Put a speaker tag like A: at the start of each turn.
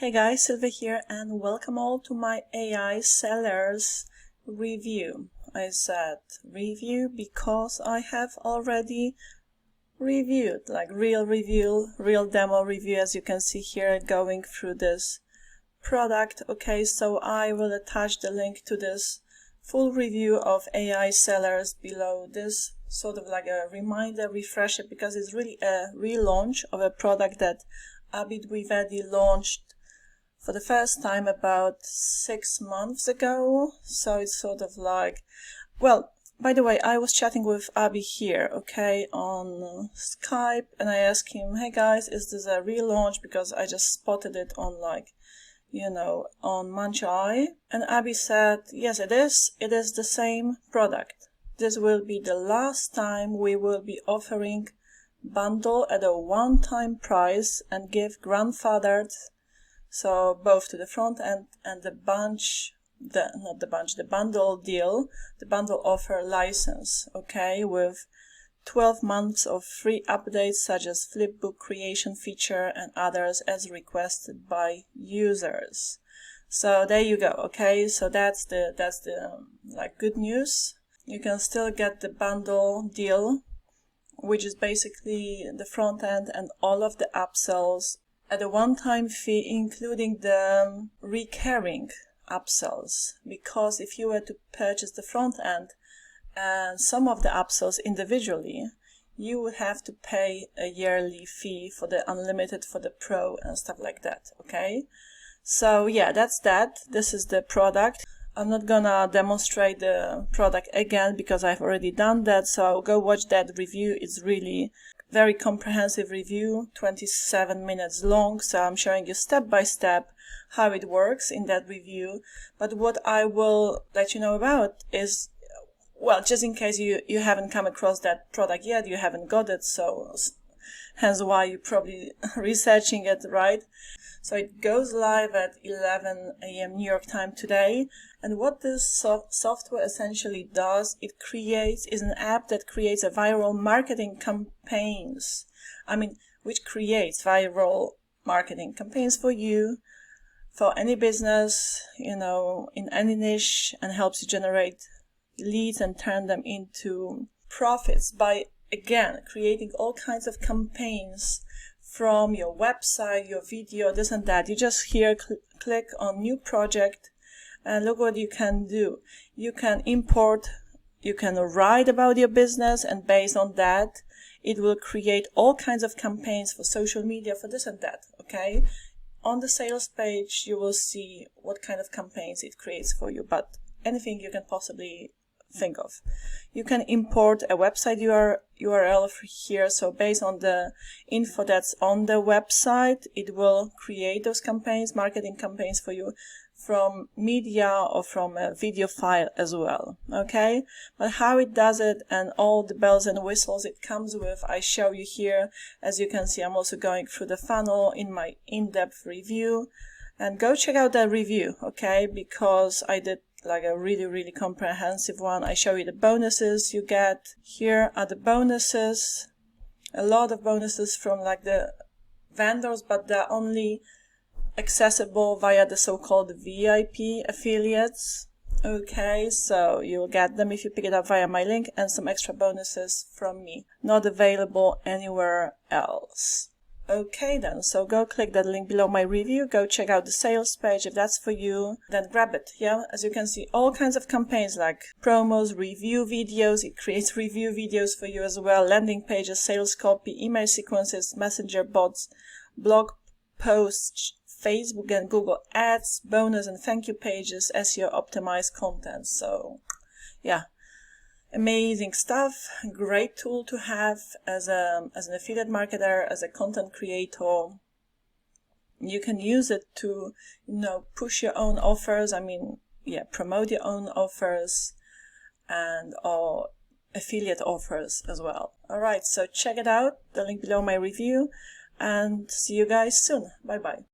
A: Hey guys, Silvia here and welcome all to my AISellers review. I said review because I have already reviewed, like real review, real demo review, as you can see here, going through this product. Okay, so I will attach the link to this full review of AISellers below this, sort of like a reminder, refresher, because it's really a relaunch of a product that Abby launched for the first time about 6 months ago. So it's sort of like, well, by the way, I was chatting with Abby here, okay, on Skype, and I asked him, hey guys, is this a relaunch? Because I just spotted it on on Manchai. And Abby said, yes, it is the same product. This will be the last time we will be offering bundle at a one-time price and give grandfathered, so both to the front end and the bundle deal, the bundle offer license, okay, with 12 months of free updates such as flipbook creation feature and others as requested by users. So there you go, okay, so that's the good news. You can still get the bundle deal, which is basically the front end and all of the upsells at a one-time fee, including the recurring upsells. Because if you were to purchase the front end and some of the upsells individually, you would have to pay a yearly fee for the unlimited, for the pro and stuff like that, okay? So yeah, that's that. This is the product. I'm not gonna demonstrate the product again because I've already done that, so go watch that review. It's really very comprehensive review, 27 minutes long, so I'm showing you step by step how it works in that review. But what I will let you know about is, well, just in case you haven't come across that product yet, you haven't got it, so hence why you're probably researching it, right? So it goes live at 11 a.m. New York time today. And what this software essentially does, is an app that creates a viral marketing campaigns. Which creates viral marketing campaigns for you, for any business, in any niche, and helps you generate leads and turn them into profits by, again, creating all kinds of campaigns from your website, your video, this and that. You just here click on new project and look what you can do. You can import, you can write about your business, and based on that, it will create all kinds of campaigns for social media, for this and that, okay? On the sales page, you will see what kind of campaigns it creates for you, but anything you can possibly think of. You can import a website URL here, so based on the info that's on the website, it will create those campaigns, marketing campaigns for you from media or from a video file as well, okay? But how it does it and all the bells and whistles it comes with, I show you here. As you can see, I'm also going through the funnel in my in-depth review, and go check out that review, okay? Because I did like a really comprehensive one. I show you the bonuses you get. Here are the bonuses, a lot of bonuses from like the vendors, but they're only accessible via the so-called VIP affiliates, okay? So you'll get them if you pick it up via my link, and some extra bonuses from me, not available anywhere else. Okay then, so go click that link below my review, go check out the sales page if that's for you, then grab it, yeah? As you can see, all kinds of campaigns like promos, review videos, it creates review videos for you as well, landing pages, sales copy, email sequences, messenger bots, blog posts, Facebook and Google ads, bonus and thank you pages, SEO optimized content. So yeah, amazing stuff. Great tool to have as an affiliate marketer, as a content creator. You can use it to, push your own offers. Promote your own offers or affiliate offers as well. All right, so check it out. The link below my review, and see you guys soon. Bye bye.